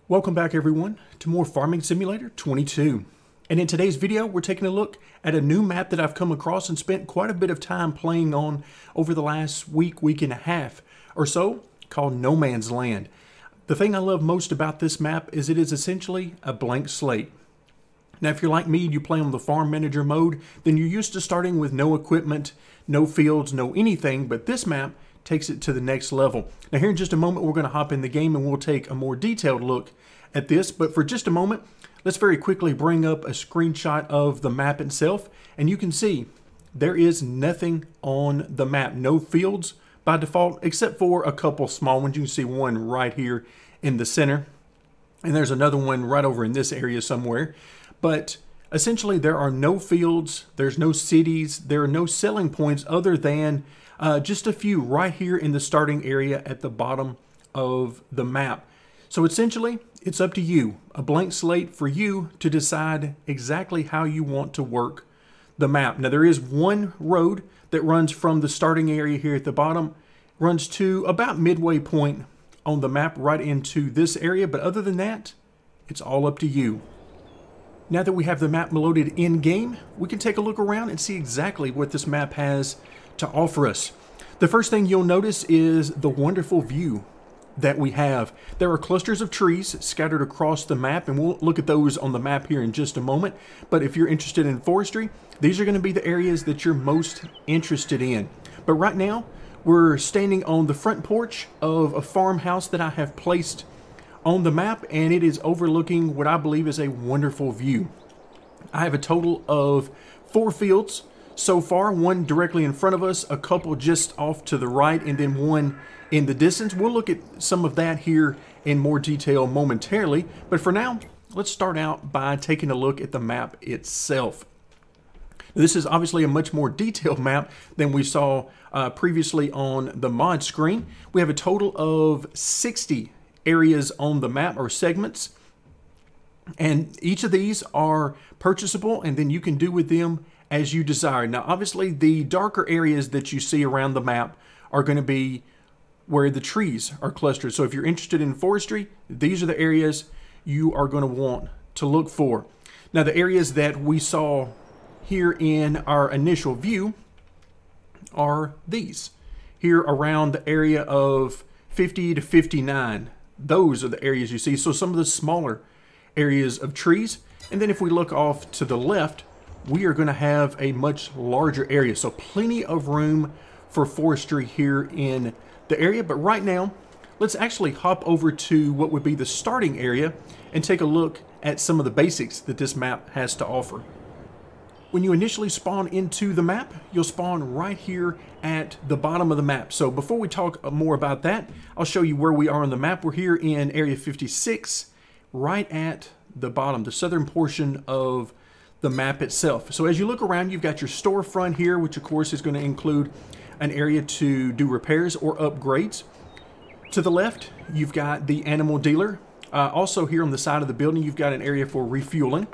Welcome back everyone to more Farming Simulator 22. And in today's video, we're taking a look at a new map that I've come across and spent quite a bit of time playing on over the last week and a half or so, called No Man's Land. The thing I love most about this map is it is essentially a blank slate. Now, if you're like me and you play on the farm manager mode, then you're used to starting with no equipment, no fields, no anything, but this map takes it to the next level. Now here in just a moment, we're going to hop in the game and we'll take a more detailed look at this, but for just a moment, let's very quickly bring up a screenshot of the map itself, and you can see there is nothing on the map. No fields by default, except for a couple small ones. You can see one right here in the center, and there's another one right over in this area somewhere. But essentially, there are no fields, there's no cities, there are no selling points other than just a few right here in the starting area at the bottom of the map. So essentially, it's up to you, a blank slate for you to decide exactly how you want to work the map. Now there is one road that runs from the starting area here at the bottom, runs to about midway point on the map right into this area, but other than that, it's all up to you. Now that we have the map loaded in game, we can take a look around and see exactly what this map has to offer us. The first thing you'll notice is the wonderful view that we have. There are clusters of trees scattered across the map, and we'll look at those on the map here in just a moment. But if you're interested in forestry, these are going to be the areas that you're most interested in. But right now, we're standing on the front porch of a farmhouse that I have placed on the map, and it is overlooking what I believe is a wonderful view. I have a total of 4 fields so far, one directly in front of us, a couple just off to the right, and then one in the distance. We'll look at some of that here in more detail momentarily, but for now, let's start out by taking a look at the map itself. This is obviously a much more detailed map than we saw previously on the mod screen. We have a total of 60 areas on the map, or segments, and each of these are purchasable, and then you can do with them as you desire. Now obviously the darker areas that you see around the map are going to be where the trees are clustered. So if you're interested in forestry, these are the areas you are going to want to look for. Now the areas that we saw here in our initial view are these. Here around the area of 50 to 59. Those are the areas you see. So some of the smaller areas of trees. And then if we look off to the left, we are going to have a much larger area. So plenty of room for forestry here in the area. But right now, let's actually hop over to what would be the starting area and take a look at some of the basics that this map has to offer. When you initially spawn into the map, you'll spawn right here at the bottom of the map. So before we talk more about that, I'll show you where we are on the map. We're here in area 56, right at the bottom, the southern portion of the map itself. So as you look around, you've got your storefront here, which of course is going to include an area to do repairs or upgrades. To the left, you've got the animal dealer. Also here on the side of the building, you've got an area for refueling.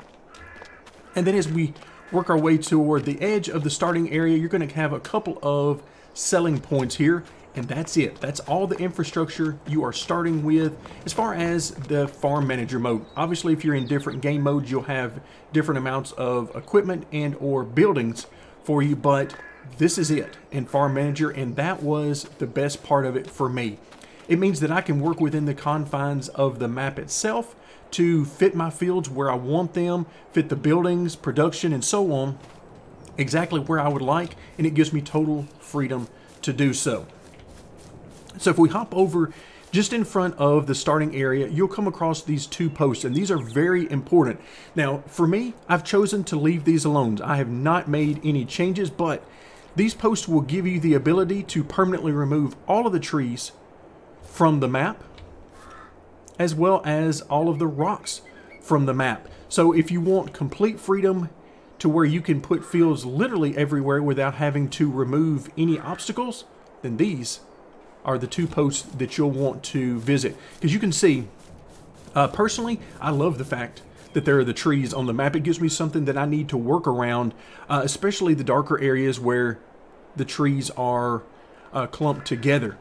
And then as we work our way toward the edge of the starting area, you're going to have a couple of selling points here, and that's it. That's all the infrastructure you are starting with as far as the farm manager mode. Obviously, if you're in different game modes, you'll have different amounts of equipment and or buildings for you, but this is it in farm manager, and that was the best part of it for me. It means that I can work within the confines of the map itself to fit my fields where I want them, fit the buildings, production, and so on, exactly where I would like, and it gives me total freedom to do so. So if we hop over just in front of the starting area, you'll come across these 2 posts, and these are very important. Now, for me, I've chosen to leave these alone. I have not made any changes, but these posts will give you the ability to permanently remove all of the trees from the map, as well as all of the rocks from the map. So if you want complete freedom to where you can put fields literally everywhere without having to remove any obstacles, then these are the 2 posts that you'll want to visit. Because you can see, personally, I love the fact that there are the trees on the map. It gives me something that I need to work around, especially the darker areas where the trees are clumped together.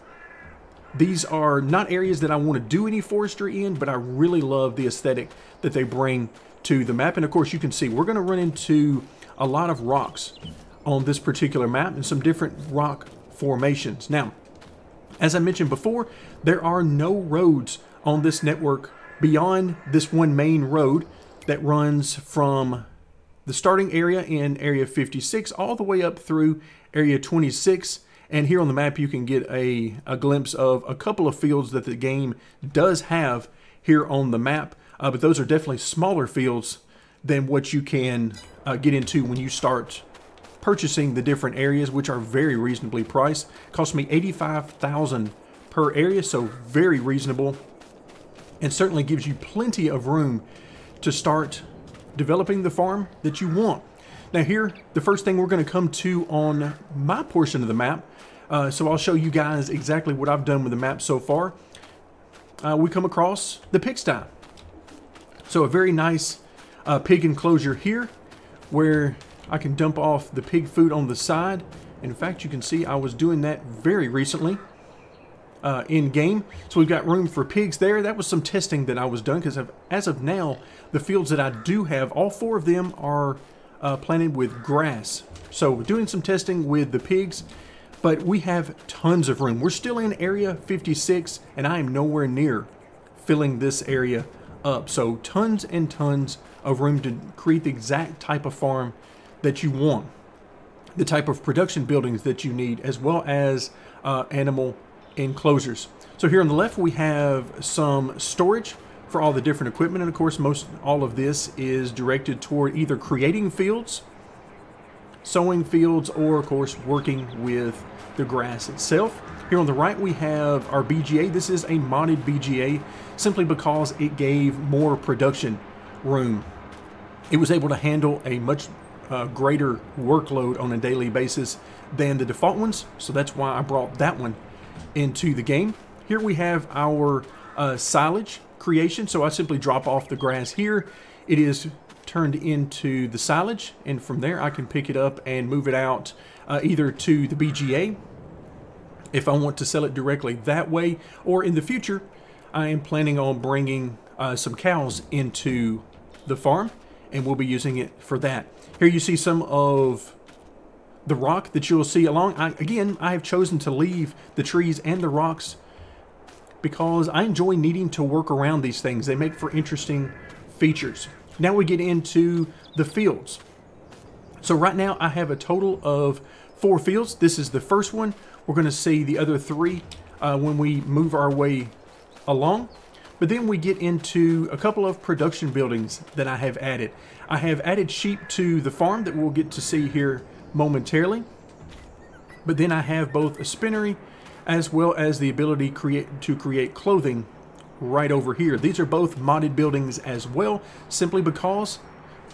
These are not areas that I want to do any forestry in, but I really love the aesthetic that they bring to the map. And of course, you can see we're going to run into a lot of rocks on this particular map and some different rock formations. Now, as I mentioned before, there are no roads on this network beyond this one main road that runs from the starting area in area 56 all the way up through area 26. And here on the map, you can get a glimpse of a couple of fields that the game does have here on the map. But those are definitely smaller fields than what you can get into when you start purchasing the different areas, which are very reasonably priced. Cost me $85,000 per area, so very reasonable, and certainly gives you plenty of room to start developing the farm that you want. Now here, the first thing we're going to come to on my portion of the map, so I'll show you guys exactly what I've done with the map so far. We come across the pigsty. So a very nice pig enclosure here where I can dump off the pig food on the side. In fact, you can see I was doing that very recently in game. So we've got room for pigs there. That was some testing that I was done because as of now, the fields that I do have, all 4 of them are planted with grass. So doing some testing with the pigs, but we have tons of room. We're still in area 56 and I am nowhere near filling this area up. So tons and tons of room to create the exact type of farm that you want, the type of production buildings that you need, as well as animal enclosures. So here on the left, we have some storage for all the different equipment. And of course, all of this is directed toward either creating fields, sowing fields, or of course, working with the grass itself. Here on the right, we have our BGA. This is a modded BGA simply because it gave more production room. It was able to handle a much greater workload on a daily basis than the default ones. So that's why I brought that one into the game. Here we have our silage creation. So I simply drop off the grass here. It is turned into the silage, and from there I can pick it up and move it out either to the BGA if I want to sell it directly that way, or in the future I am planning on bringing some cows into the farm and we'll be using it for that. Here you see some of the rock that you'll see along. Again, I have chosen to leave the trees and the rocks because I enjoy needing to work around these things. They make for interesting features. Now we get into the fields. So right now I have a total of 4 fields. This is the first one. We're going to see the other 3 when we move our way along. But then we get into a couple of production buildings that I have added. I have added sheep to the farm that we'll get to see here momentarily. But then I have both a spinnery as well as the ability to create clothing right over here. These are both modded buildings as well, simply because,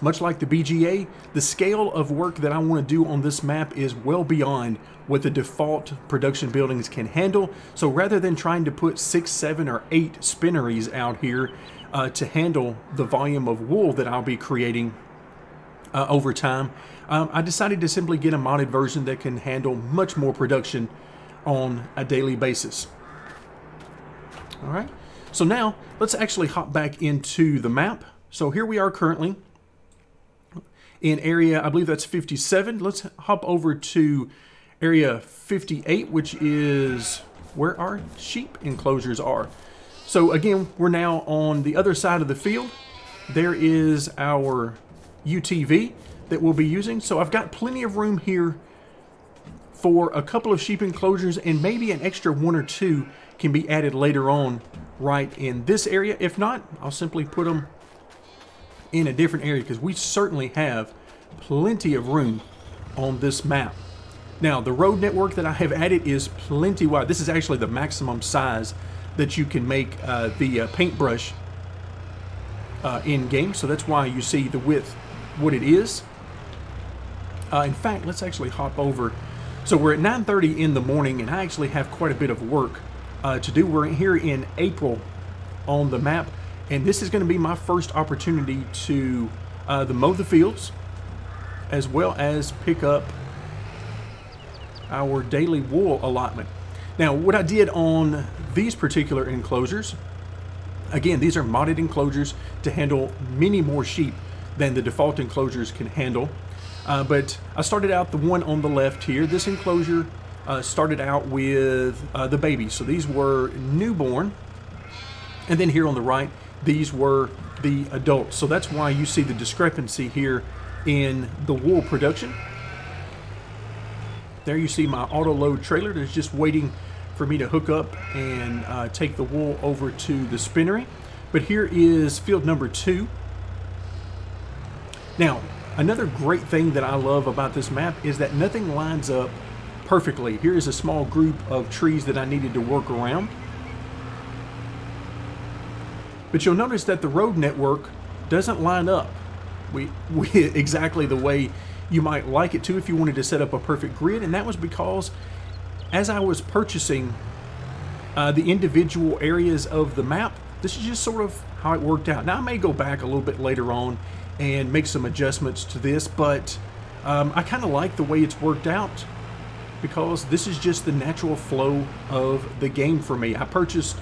much like the BGA, the scale of work that I want to do on this map is well beyond what the default production buildings can handle. So rather than trying to put 6, 7, or 8 spinneries out here to handle the volume of wool that I'll be creating over time, I decided to simply get a modded version that can handle much more production on a daily basis. All right, so now let's actually hop back into the map. So here we are currently in area, I believe that's 57. Let's hop over to area 58, which is where our sheep enclosures are. So again, we're now on the other side of the field. There is our UTV that we'll be using. So I've got plenty of room here for a couple of sheep enclosures, and maybe an extra 1 or 2 can be added later on right in this area. If not, I'll simply put them in a different area because we certainly have plenty of room on this map. Now, the road network that I have added is plenty wide. This is actually the maximum size that you can make the paintbrush in game. So that's why you see the width what it is. In fact, let's actually hop over. So we're at 9:30 in the morning, and I actually have quite a bit of work to do. We're here in April on the map, and this is going to be my first opportunity to mow the fields, as well as pick up our daily wool allotment. Now, what I did on these particular enclosures, again, these are modded enclosures to handle many more sheep than the default enclosures can handle. But I started out the one on the left here. This enclosure started out with the babies. So these were newborn. And then here on the right, these were the adults. So that's why you see the discrepancy here in the wool production. There you see my auto load trailer that's just waiting for me to hook up and take the wool over to the spinnery. But here is field number 2. Now, another great thing that I love about this map is that nothing lines up perfectly. Here is a small group of trees that I needed to work around. But you'll notice that the road network doesn't line up exactly the way you might like it to if you wanted to set up a perfect grid. And that was because as I was purchasing the individual areas of the map, this is just sort of how it worked out. Now I may go back a little bit later on and make some adjustments to this, but I kind of like the way it's worked out because this is just the natural flow of the game for me. I purchased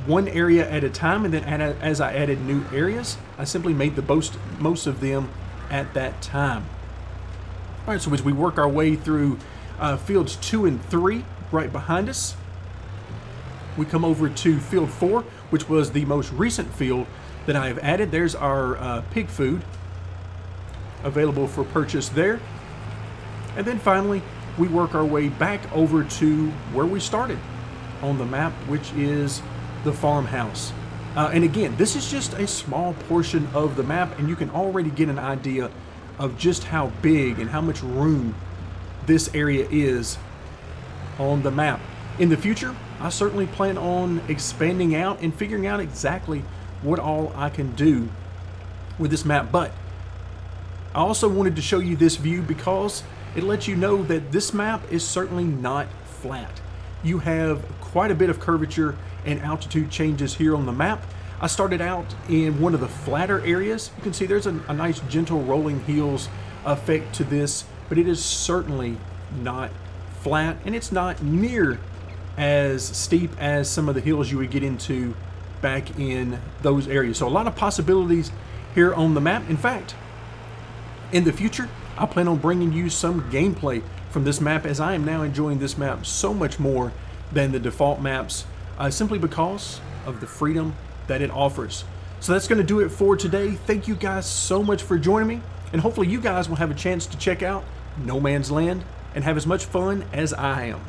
one area at a time, and then as I added new areas, I simply made the most of them at that time. All right, so as we work our way through fields 2 and 3 right behind us, we come over to field 4, which was the most recent field that I have added. There's our pig food available for purchase there. And then finally, we work our way back over to where we started on the map, which is the farmhouse. And again, this is just a small portion of the map, and you can already get an idea of just how big and how much room this area is on the map. In the future, I certainly plan on expanding out and figuring out exactly what all I can do with this map. But I also wanted to show you this view because it lets you know that this map is certainly not flat. You have quite a bit of curvature and altitude changes here on the map. I started out in one of the flatter areas. You can see there's a nice gentle rolling hills effect to this, but it is certainly not flat, and it's not near as steep as some of the hills you would get into back in those areas. So a lot of possibilities here on the map. In fact, in the future, I plan on bringing you some gameplay from this map, as I am now enjoying this map so much more than the default maps, simply because of the freedom that it offers. So that's going to do it for today. Thank you guys so much for joining me, and hopefully you guys will have a chance to check out No Man's Land and have as much fun as I am.